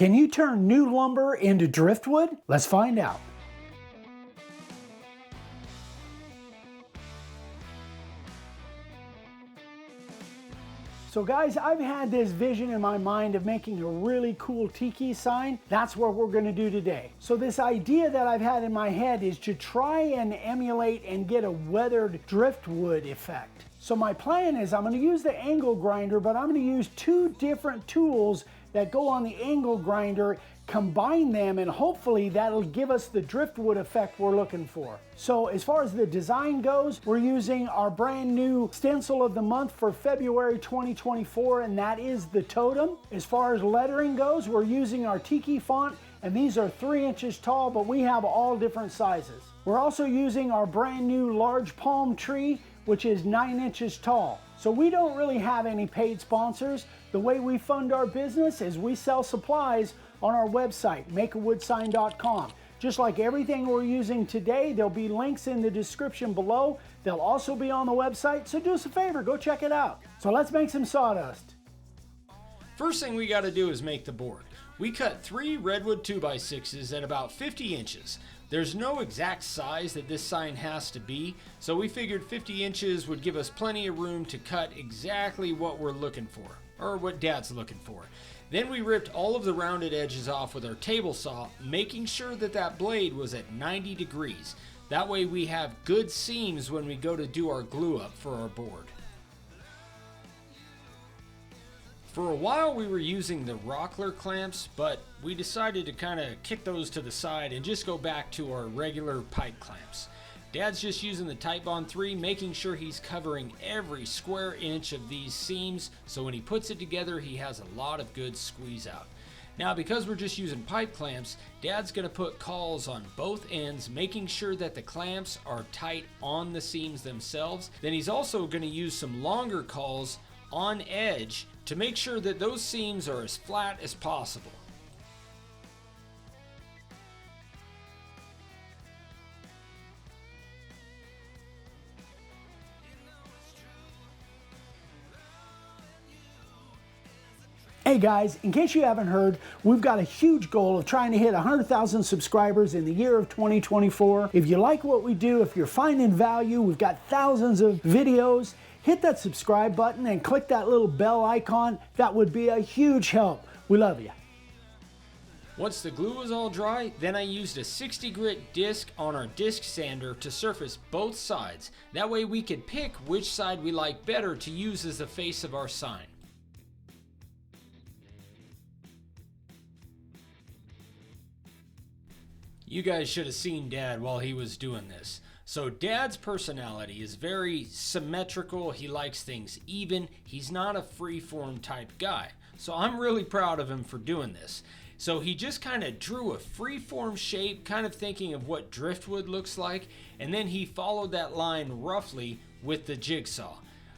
Can you turn new lumber into driftwood? Let's find out. So guys, I've had this vision in my mind of making a really cool Tiki sign. That's what we're gonna do today. So this idea that I've had in my head is to try and emulate and get a weathered driftwood effect. So my plan is I'm gonna use the angle grinder, but I'm gonna use two different tools that go on the angle grinder, combine them, and hopefully that'll give us the driftwood effect we're looking for. So as far as the design goes, we're using our brand new stencil of the month for February 2024, and that is the totem. As far as lettering goes, we're using our Tiki font, and these are 3 inches tall, but we have all different sizes. We're also using our brand new large palm tree, which is 9 inches tall. So we don't really have any paid sponsors. The way we fund our business is we sell supplies on our website, makeawoodsign.com. Just like everything we're using today, there'll be links in the description below. They'll also be on the website, so do us a favor, go check it out. So let's make some sawdust. First thing we got to do is make the board. We cut 3 redwood 2x6s at about 50 inches. There's no exact size that this sign has to be, so we figured 50 inches would give us plenty of room to cut exactly what we're looking for, or what Dad's looking for. Then we ripped all of the rounded edges off with our table saw, making sure that that blade was at 90 degrees. That way we have good seams when we go to do our glue up for our board. For a while we were using the Rockler clamps, but we decided to kind of kick those to the side and just go back to our regular pipe clamps. Dad's just using the Titebond 3, making sure he's covering every square inch of these seams, so when he puts it together he has a lot of good squeeze out. Now because we're just using pipe clamps, Dad's going to put cawls on both ends, making sure that the clamps are tight on the seams themselves. Then he's also going to use some longer cawls on edge to make sure that those seams are as flat as possible. Hey guys, in case you haven't heard, we've got a huge goal of trying to hit 100,000 subscribers in the year of 2024. If you like what we do, if you're finding value, we've got thousands of videos. Hit that subscribe button and click that little bell icon. That would be a huge help. We love you. Once the glue was all dry, then I used a 60 grit disc on our disc sander to surface both sides. That way we could pick which side we like better to use as the face of our sign. You guys should have seen Dad while he was doing this. So Dad's personality is very symmetrical. He likes things even. He's not a freeform type guy. So I'm really proud of him for doing this. So he just kind of drew a freeform shape, kind of thinking of what driftwood looks like, and then he followed that line roughly with the jigsaw.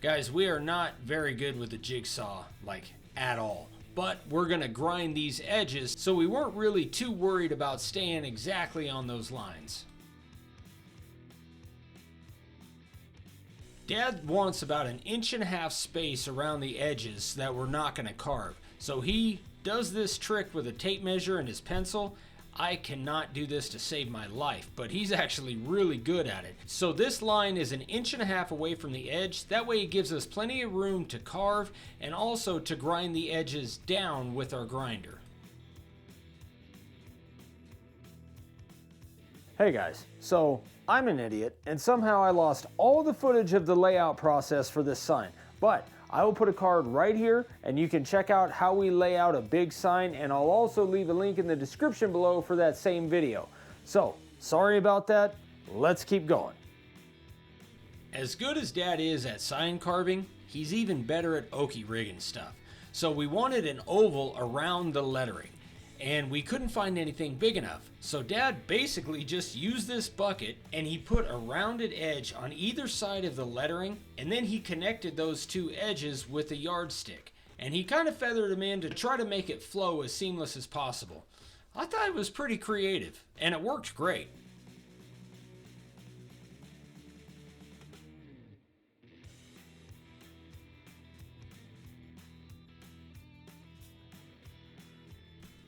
Guys, we are not very good with the jigsaw, like at all. But we're gonna grind these edges, so we weren't really too worried about staying exactly on those lines. Dad wants about 1.5 inches space around the edges that we're not gonna carve. So he does this trick with a tape measure and his pencil. I cannot do this to save my life, but he's actually really good at it. So this line is 1.5 inches away from the edge. That way it gives us plenty of room to carve and also to grind the edges down with our grinder. Hey guys, so I'm an idiot and somehow I lost all the footage of the layout process for this sign, but I will put a card right here and you can check out how we lay out a big sign, and I'll also leave a link in the description below for that same video. So, sorry about that, let's keep going. As good as Dad is at sign carving, he's even better at okie rigging stuff. So we wanted an oval around the lettering, and we couldn't find anything big enough. So Dad basically just used this bucket and he put a rounded edge on either side of the lettering, and then he connected those two edges with a yardstick. And he kind of feathered them in to try to make it flow as seamless as possible. I thought it was pretty creative, and it worked great.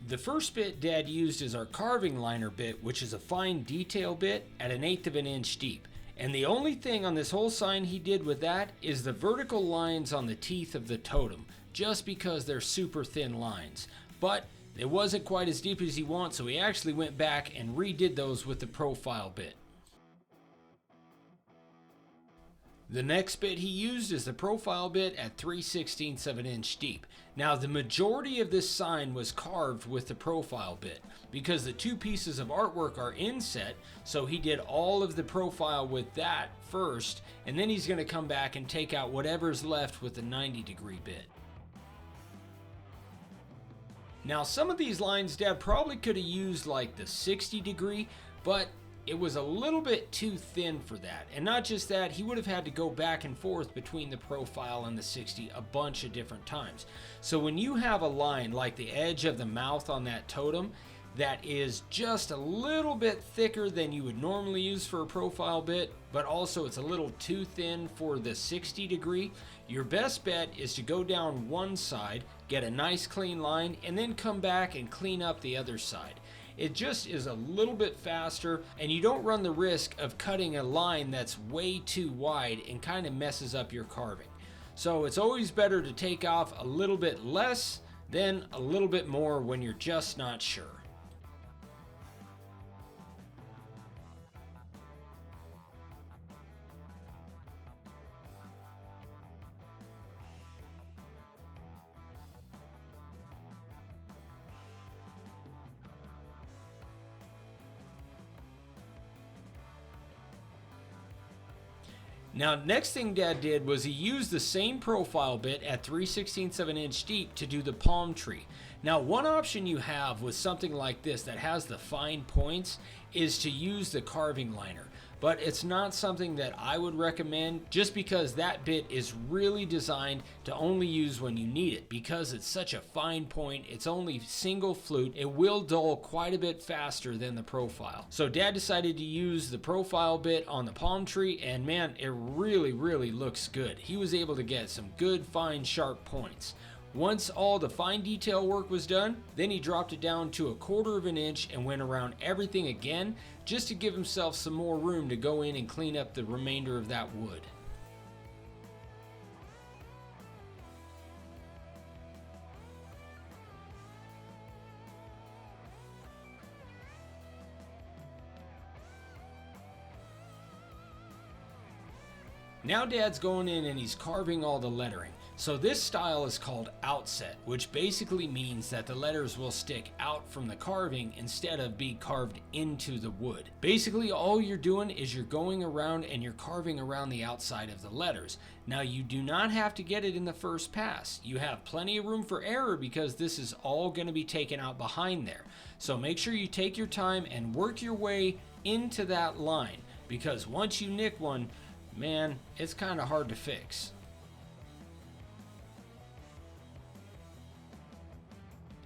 The first bit Dad used is our carving liner bit, which is a fine detail bit at 1/8 of an inch deep. And the only thing on this whole sign he did with that is the vertical lines on the teeth of the totem, just because they're super thin lines. But it wasn't quite as deep as he wants, so he actually went back and redid those with the profile bit. The next bit he used is the profile bit at 3/16 of an inch deep. Now the majority of this sign was carved with the profile bit because the two pieces of artwork are inset, so he did all of the profile with that first, and then he's going to come back and take out whatever's left with the 90-degree bit. Now some of these lines Dad probably could have used like the 60-degree, but it was a little bit too thin for that. And not just that, he would have had to go back and forth between the profile and the 60 a bunch of different times. So when you have a line like the edge of the mouth on that totem that is just a little bit thicker than you would normally use for a profile bit, but also it's a little too thin for the 60-degree, your best bet is to go down one side, get a nice clean line, and then come back and clean up the other side. It just is a little bit faster, and you don't run the risk of cutting a line that's way too wide and kind of messes up your carving. So it's always better to take off a little bit less than a little bit more when you're just not sure. Now, next thing Dad did was he used the same profile bit at 3/16 of an inch deep to do the palm tree. Now, one option you have with something like this that has the fine points is to use the carving liner. But it's not something that I would recommend just because that bit is really designed to only use when you need it. Because it's such a fine point, it's only single flute, it will dull quite a bit faster than the profile. So Dad decided to use the profile bit on the palm tree, and man, it really looks good. He was able to get some good fine sharp points. Once all the fine detail work was done, then he dropped it down to 1/4 of an inch and went around everything again just to give himself some more room to go in and clean up the remainder of that wood. Now Dad's going in and he's carving all the lettering. So this style is called outset, which basically means that the letters will stick out from the carving instead of be carved into the wood. Basically all you're doing is you're going around and you're carving around the outside of the letters. Now you do not have to get it in the first pass. You have plenty of room for error because this is all going to be taken out behind there. So make sure you take your time and work your way into that line, because once you nick one, man, it's kind of hard to fix.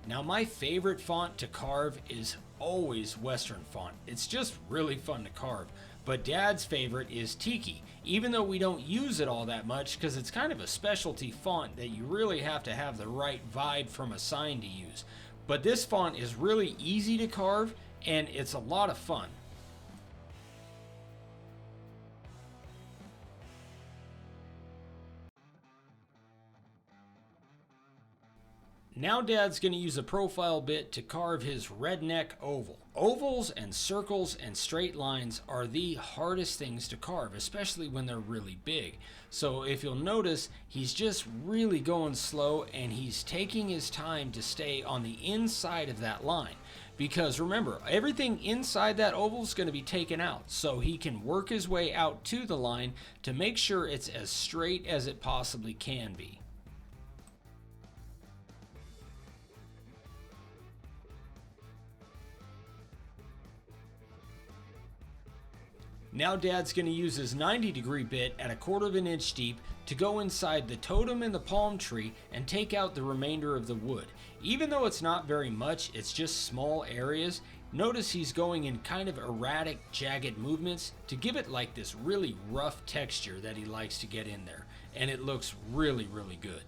Now my favorite font to carve is always Western font. It's just really fun to carve. But Dad's favorite is Tiki, even though we don't use it all that much because it's kind of a specialty font that you really have to have the right vibe from a sign to use. But this font is really easy to carve and it's a lot of fun. Now Dad's going to use a profile bit to carve his redneck oval. Ovals and circles and straight lines are the hardest things to carve, especially when they're really big. So if you'll notice, he's just really going slow and he's taking his time to stay on the inside of that line. Because remember, everything inside that oval is going to be taken out, so he can work his way out to the line to make sure it's as straight as it possibly can be. Now Dad's going to use his 90-degree bit at 1/4 of an inch deep to go inside the totem and the palm tree and take out the remainder of the wood. Even though it's not very much, it's just small areas. Notice he's going in kind of erratic, jagged movements to give it like this really rough texture that he likes to get in there. And it looks really good.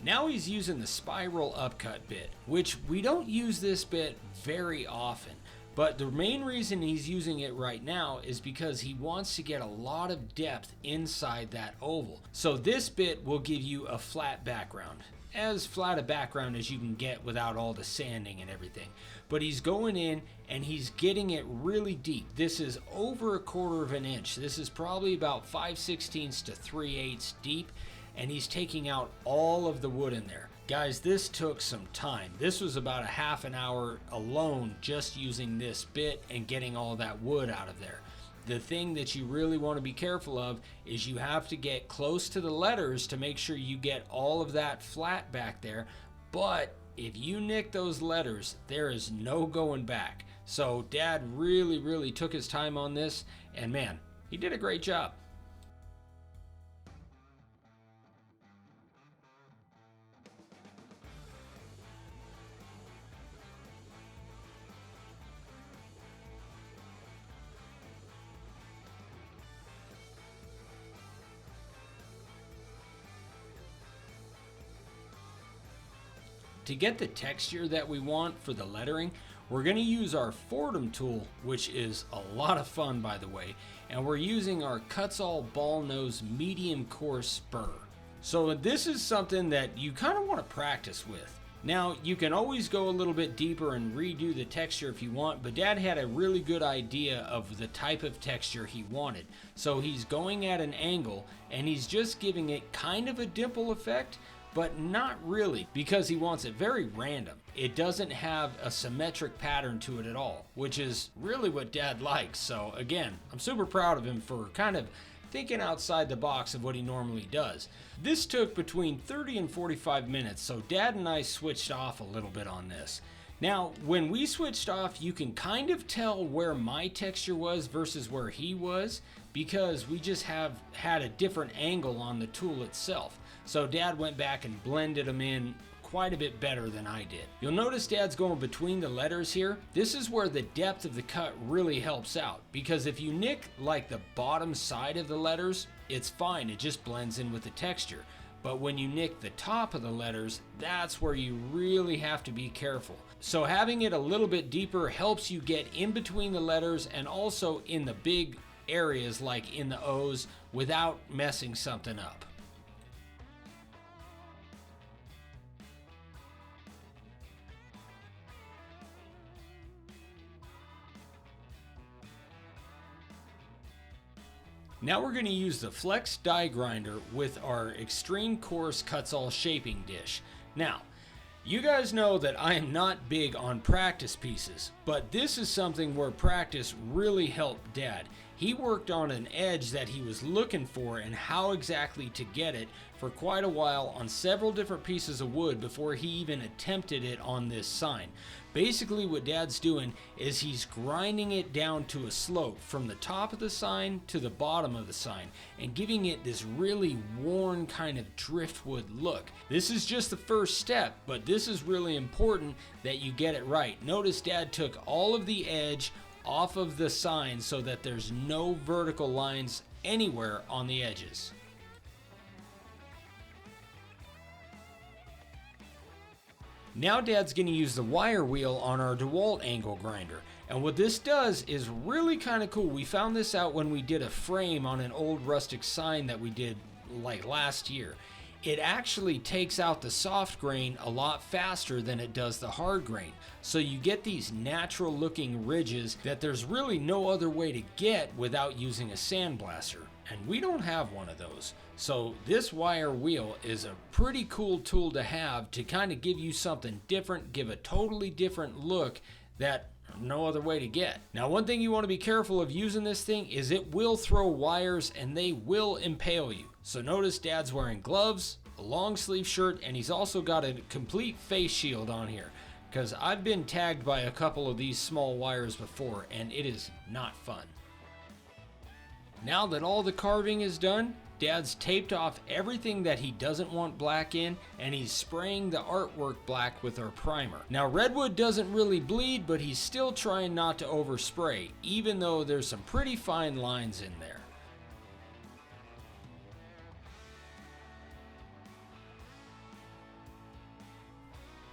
Now he's using the spiral upcut bit, which we don't use this bit very often. But the main reason he's using it right now is because he wants to get a lot of depth inside that oval. So this bit will give you a flat background. As flat a background as you can get without all the sanding and everything. But he's going in and he's getting it really deep. This is over 1/4 of an inch. This is probably about 5/16 to 3/8 deep. And he's taking out all of the wood in there. Guys, this took some time. This was about a half an hour alone just using this bit and getting all that wood out of there. The thing that you really want to be careful of is you have to get close to the letters to make sure you get all of that flat back there. But if you nick those letters, there is no going back. So Dad really took his time on this, and man, he did a great job. To get the texture that we want for the lettering, we're going to use our Fordham tool, which is a lot of fun by the way, and we're using our Kutzall ball nose medium coarse spur. So this is something that you kind of want to practice with. Now you can always go a little bit deeper and redo the texture if you want, but Dad had a really good idea of the type of texture he wanted. So he's going at an angle and he's just giving it kind of a dimple effect, but not really, because he wants it very random. It doesn't have a symmetric pattern to it at all, which is really what Dad likes. So again, I'm super proud of him for kind of thinking outside the box of what he normally does. This took between 30 and 45 minutes, so Dad and I switched off a little bit on this. Now, when we switched off, you can kind of tell where my texture was versus where he was, because we just have had a different angle on the tool itself. So Dad went back and blended them in quite a bit better than I did. You'll notice Dad's going between the letters here. This is where the depth of the cut really helps out, because if you nick like the bottom side of the letters, it's fine, it just blends in with the texture. But when you nick the top of the letters, that's where you really have to be careful. So having it a little bit deeper helps you get in between the letters and also in the big areas like in the O's without messing something up. Now we're going to use the Flex die grinder with our extreme coarse Kutzall shaping dish. Now, you guys know that I am not big on practice pieces, but this is something where practice really helped Dad. He worked on an edge that he was looking for and how exactly to get it for quite a while on several different pieces of wood before he even attempted it on this sign. Basically what Dad's doing is he's grinding it down to a slope from the top of the sign to the bottom of the sign and giving it this really worn kind of driftwood look. This is just the first step, but this is really important that you get it right. Notice Dad took all of the edge off of the sign so that there's no vertical lines anywhere on the edges. Now Dad's going to use the wire wheel on our DeWalt angle grinder. And what this does is really kind of cool. We found this out when we did a frame on an old rustic sign that we did like last year. It actually takes out the soft grain a lot faster than it does the hard grain. So you get these natural looking ridges that there's really no other way to get without using a sandblaster. And we don't have one of those. So this wire wheel is a pretty cool tool to have to kind of give you something different, give a totally different look that no other way to get. Now, one thing you want to be careful of using this thing is it will throw wires and they will impale you. So notice Dad's wearing gloves, a long sleeve shirt, and he's also got a complete face shield on here, because I've been tagged by a couple of these small wires before and it is not fun. Now that all the carving is done, Dad's taped off everything that he doesn't want black in, and he's spraying the artwork black with our primer. Now Redwood doesn't really bleed, but he's still trying not to overspray, even though there's some pretty fine lines in there.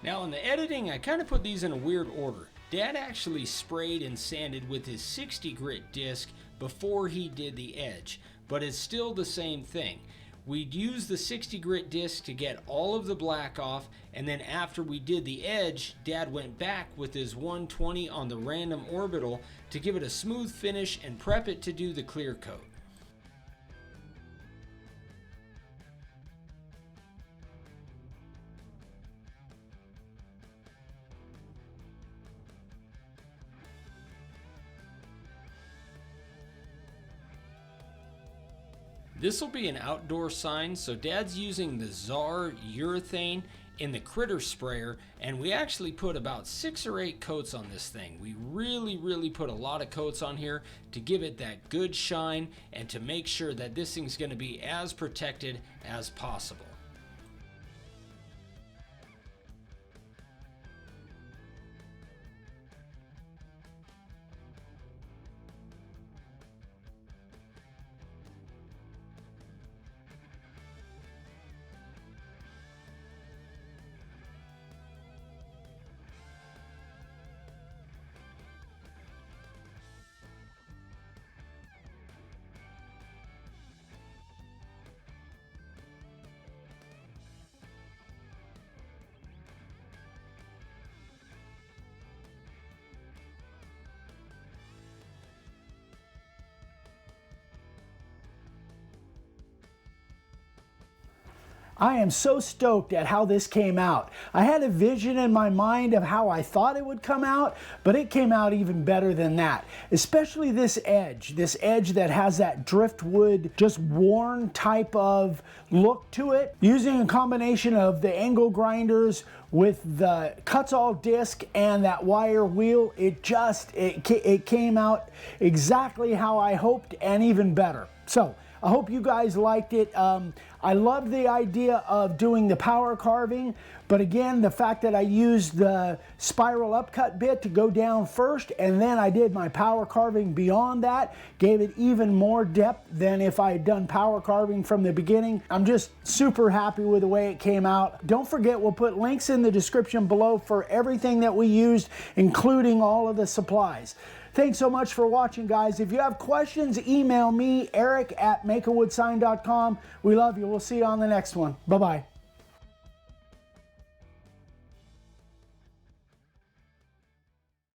Now in the editing, I kind of put these in a weird order. Dad actually sprayed and sanded with his 60 grit disc before he did the edge, but it's still the same thing. We'd use the 60 grit disc to get all of the black off, and then after we did the edge, Dad went back with his 120 on the random orbital to give it a smooth finish and prep it to do the clear coat. This will be an outdoor sign, so Dad's using the Czar urethane in the critter sprayer, and we actually put about 6 or 8 coats on this thing. We really put a lot of coats on here to give it that good shine and to make sure that this thing's going to be as protected as possible. I am so stoked at how this came out. I had a vision in my mind of how I thought it would come out, but it came out even better than that. Especially this edge that has that driftwood, just worn type of look to it. Using a combination of the angle grinders with the cuts-all disc and that wire wheel, it came out exactly how I hoped and even better. So I hope you guys liked it. I love the idea of doing the power carving, but again, the fact that I used the spiral upcut bit to go down first, and then I did my power carving beyond that, gave it even more depth than if I had done power carving from the beginning. I'm just super happy with the way it came out. Don't forget, we'll put links in the description below for everything that we used, including all of the supplies. Thanks so much for watching, guys. If you have questions, email me, Eric@makeawoodsign.com. We love you. We'll see you on the next one. Bye-bye.